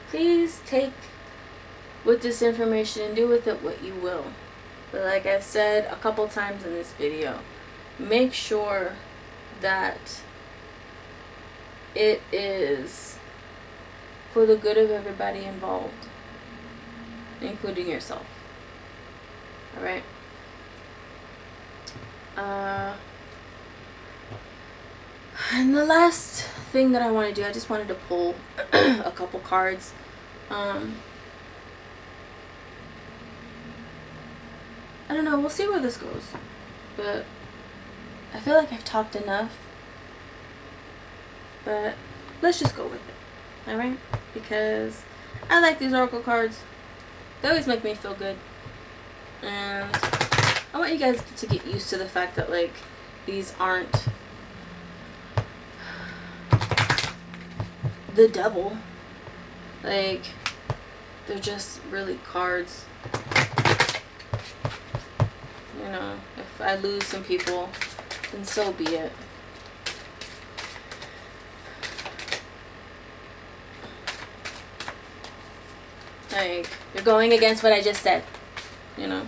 Please take with this information and do with it what you will. But like I said a couple times in this video, make sure that it is for the good of everybody involved, including yourself. Alright? And the last thing that I want to do, I just wanted to pull a couple cards. I don't know, we'll see where this goes. But I feel like I've talked enough. But let's just go with it. Alright? Because I like these oracle cards. They always make me feel good. And I want you guys to get used to the fact that, like, these aren't the devil. Like, they're just really cards. You know, if I lose some people, then so be it. Like, you're going against what I just said, you know.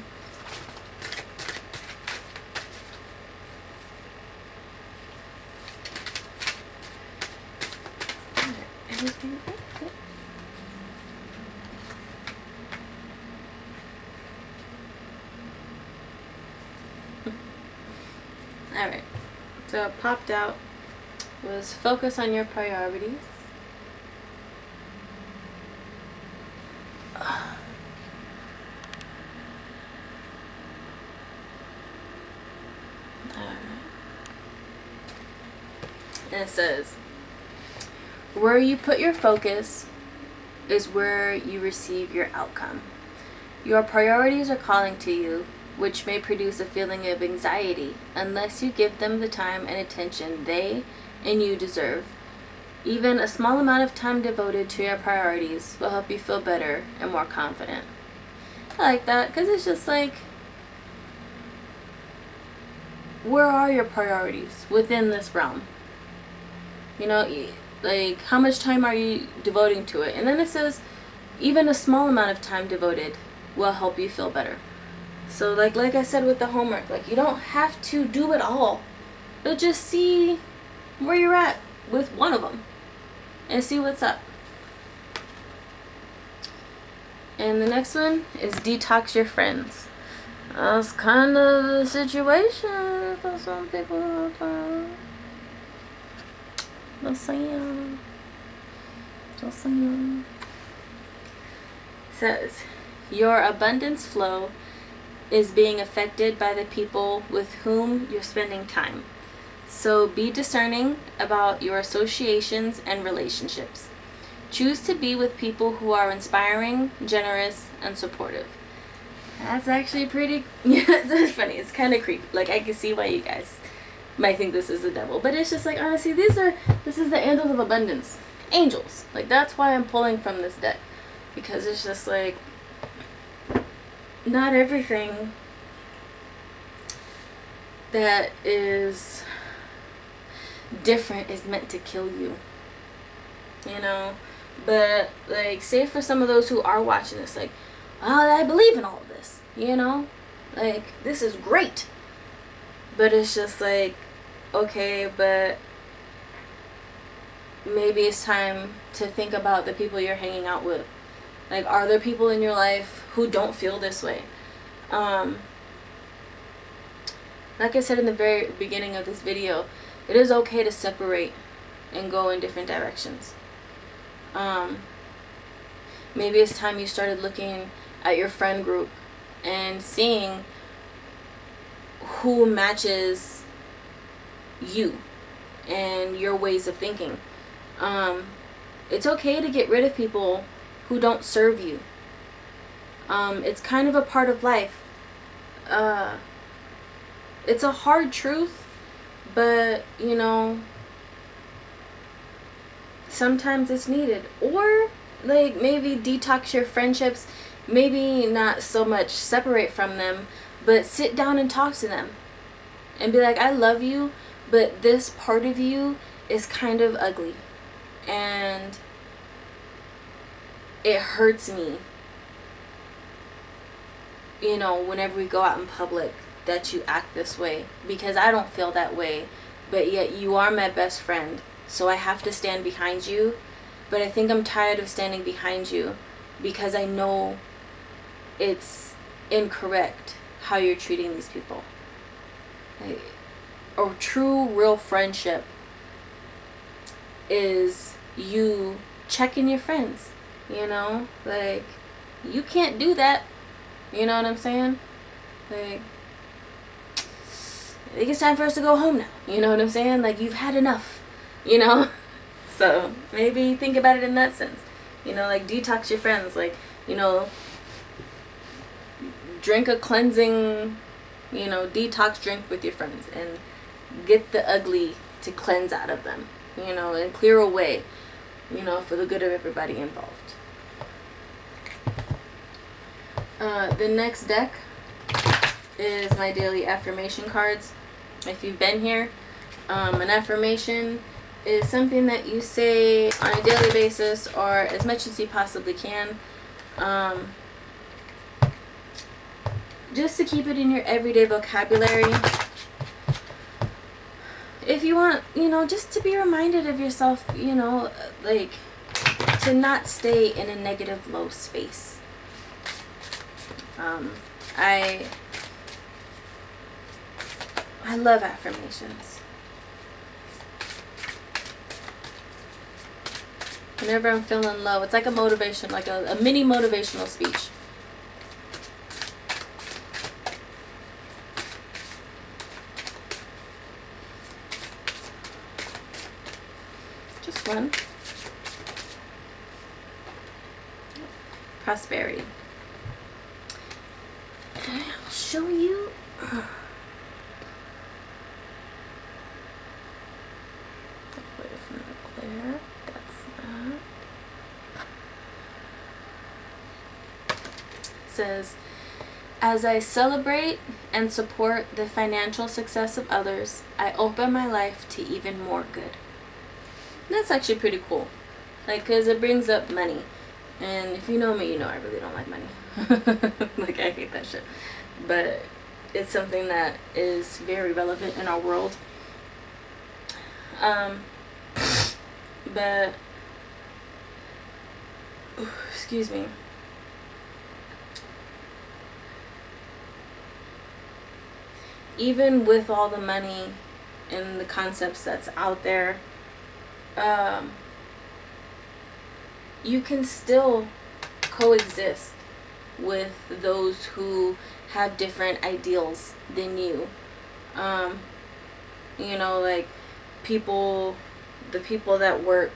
Alright, so it popped out was focus on your priorities. And it says, where you put your focus is where you receive your outcome. Your priorities are calling to you, which may produce a feeling of anxiety unless you give them the time and attention they and you deserve. Even a small amount of time devoted to your priorities will help you feel better and more confident. I like that, because it's just like, where are your priorities within this realm? You know, like, how much time are you devoting to it? And then it says, even a small amount of time devoted will help you feel better. So, like I said with the homework, like, you don't have to do it all. But just see where you're at with one of them. And see what's up. And the next one is detox your friends. That's kind of the situation for some people all the time. Just saying. Just saying. Says, your abundance flow is being affected by the people with whom you're spending time. So be discerning about your associations and relationships. Choose to be with people who are inspiring, generous, and supportive. That's actually pretty, it's funny. It's kind of creepy. Like, I can see why you guys might think this is the devil. But it's just like, honestly, this is the angels of abundance. Angels. Like, that's why I'm pulling from this deck. Because it's just like, not everything that is different is meant to kill you. You know? But, like, say for some of those who are watching this, like, oh, I believe in all of this. You know? Like, this is great. But it's just like, okay, but maybe it's time to think about the people you're hanging out with. Like, are there people in your life who don't feel this way? Like I said in the very beginning of this video, it is okay to separate and go in different directions. Maybe it's time you started looking at your friend group and seeing who matches you and your ways of thinking. It's okay to get rid of people who don't serve you. It's kind of a part of life. It's a hard truth, but, you know, sometimes it's needed. Or, like, maybe detox your friendships. Maybe not so much separate from them, but sit down and talk to them. And be like, I love you, but this part of you is kind of ugly. And it hurts me, you know, whenever we go out in public, that you act this way, because I don't feel that way, but yet you are my best friend, so I have to stand behind you. But I think I'm tired of standing behind you because I know it's incorrect how you're treating these people. Like, a true, real friendship is you checking your friends, you know? Like, you can't do that. You know what I'm saying? Like, I think it's time for us to go home now. You know what I'm saying? Like, you've had enough, you know? So, maybe think about it in that sense. You know, like, detox your friends. Like, you know, drink a cleansing, you know, detox drink with your friends. And get the ugly to cleanse out of them. You know, and clear away, you know, for the good of everybody involved. The next deck is my daily affirmation cards. If you've been here, an affirmation is something that you say on a daily basis or as much as you possibly can, just to keep it in your everyday vocabulary. If you want, you know, just to be reminded of yourself, you know, like, to not stay in a negative, low space. I love affirmations. Whenever I'm feeling low, it's like a motivation, like a mini motivational speech. Just one. Prosperity. I'll show you. Away from the glare. That's that. It says, as I celebrate and support the financial success of others, I open my life to even more good. And that's actually pretty cool. Like, because it brings up money. And if you know me, you know I really don't like money. Like, I hate that shit. But it's something that is very relevant in our world. But, excuse me. Even with all the money and the concepts that's out there, you can still coexist with those who have different ideals than you. You know, like the people that work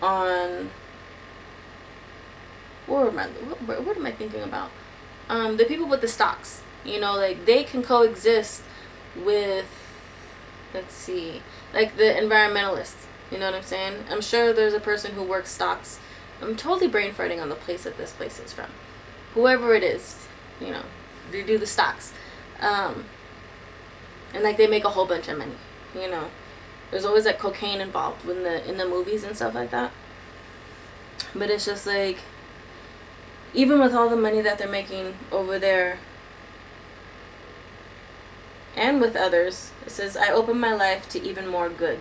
on, what am I thinking about? The people with the stocks, you know, like, they can coexist with, let's see, like the environmentalists. You know what I'm saying? I'm sure there's a person who works stocks. I'm totally brain farting on the place that this place is from. Whoever it is, you know, they do the stocks. And like, they make a whole bunch of money, you know. There's always like cocaine involved in the movies and stuff like that. But it's just like, even with all the money that they're making over there and with others, it says, I open my life to even more good.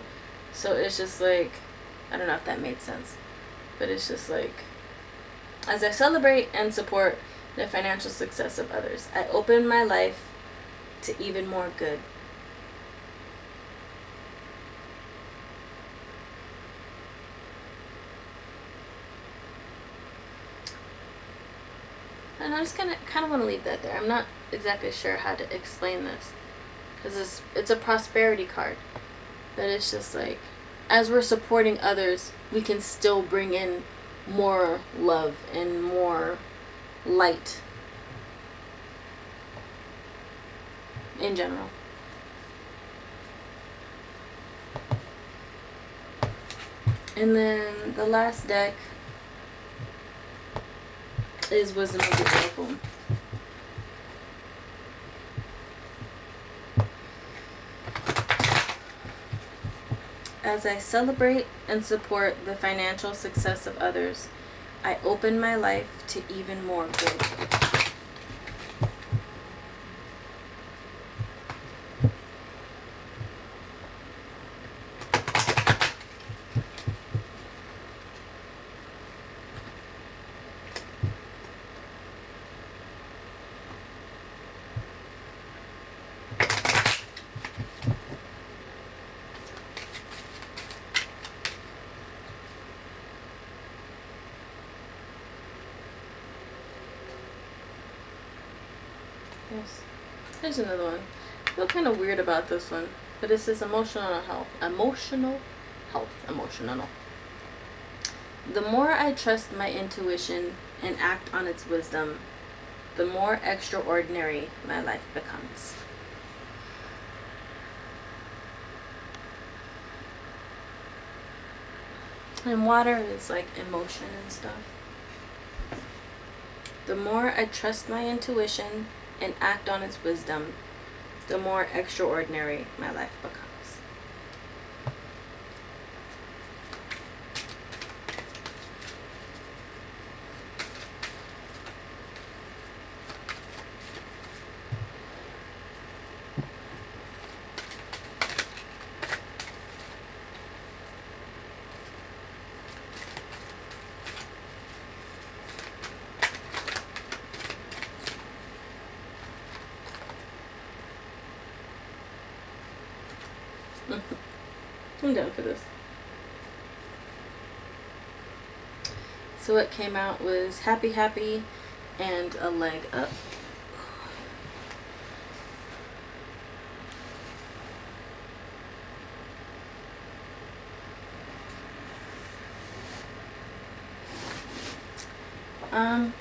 So it's just like, I don't know if that made sense, but it's just like, as I celebrate and support the financial success of others, I open my life to even more good. And I just kind of want to leave that there. I'm not exactly sure how to explain this, because it's a prosperity card. But it's just like, as we're supporting others, we can still bring in more love and more light in general. And then the last deck is Wisdom of the Oracle. As I celebrate and support the financial success of others, I open my life to even more good. Yes. Here's another one. I feel kind of weird about this one, but it says emotional health. Emotional health. Emotional. The more I trust my intuition and act on its wisdom, the more extraordinary my life becomes. And water is like emotion and stuff. The more I trust my intuition and act on its wisdom, the more extraordinary my life becomes. I'm down for this. So what came out was happy, happy, and a leg up. And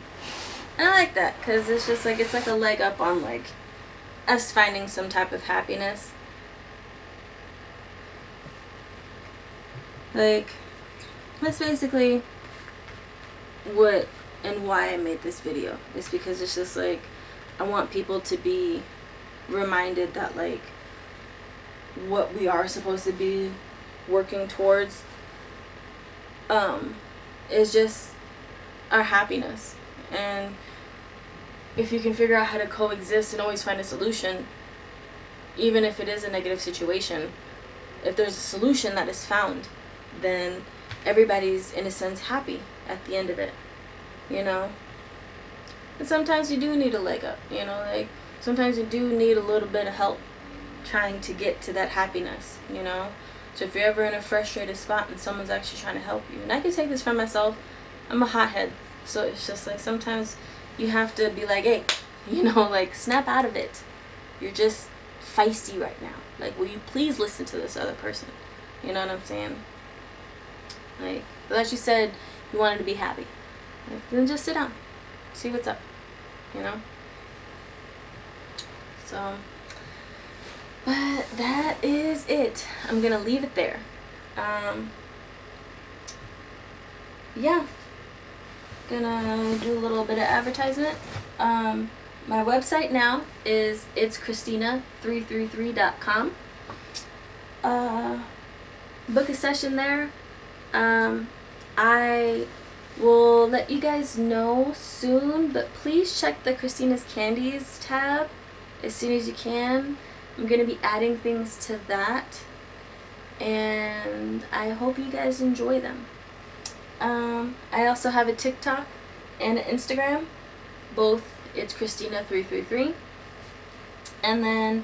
I like that because it's just like, it's like a leg up on like us finding some type of happiness. Like, that's basically what and why I made this video. It's because it's just like, I want people to be reminded that like what we are supposed to be working towards is just our happiness. And if you can figure out how to coexist and always find a solution, even if it is a negative situation, if there's a solution that is found, then everybody's in a sense happy at the end of it, you know. And sometimes you do need a leg up, you know, like sometimes you do need a little bit of help trying to get to that happiness, you know. So if you're ever in a frustrated spot and someone's actually trying to help you, and I can take this from myself, I'm a hothead, so it's just like sometimes you have to be like, hey, you know, like snap out of it. You're just feisty right now. Like, will you please listen to this other person? You know what I'm saying? Like, as you said, you wanted to be happy. Like, then just sit down. See what's up. You know? So, but that is it. I'm going to leave it there. Yeah. Gonna do a little bit of advertisement. My website now is itschristina333.com. Book a session there. I will let you guys know soon, but please check the Christina's Candies tab as soon as you can. I'm going to be adding things to that, and I hope you guys enjoy them. I also have a TikTok and an Instagram, both it's Christina333. And then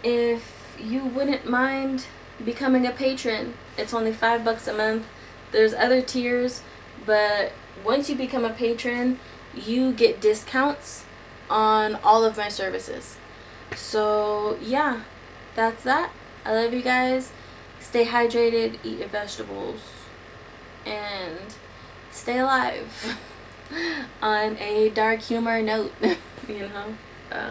if you wouldn't mind becoming a patron, it's only $5 a month. There's other tiers, but once you become a patron, you get discounts on all of my services. So yeah, that's that. I love you guys. Stay hydrated, eat your vegetables, and stay alive on a dark humor note, you know.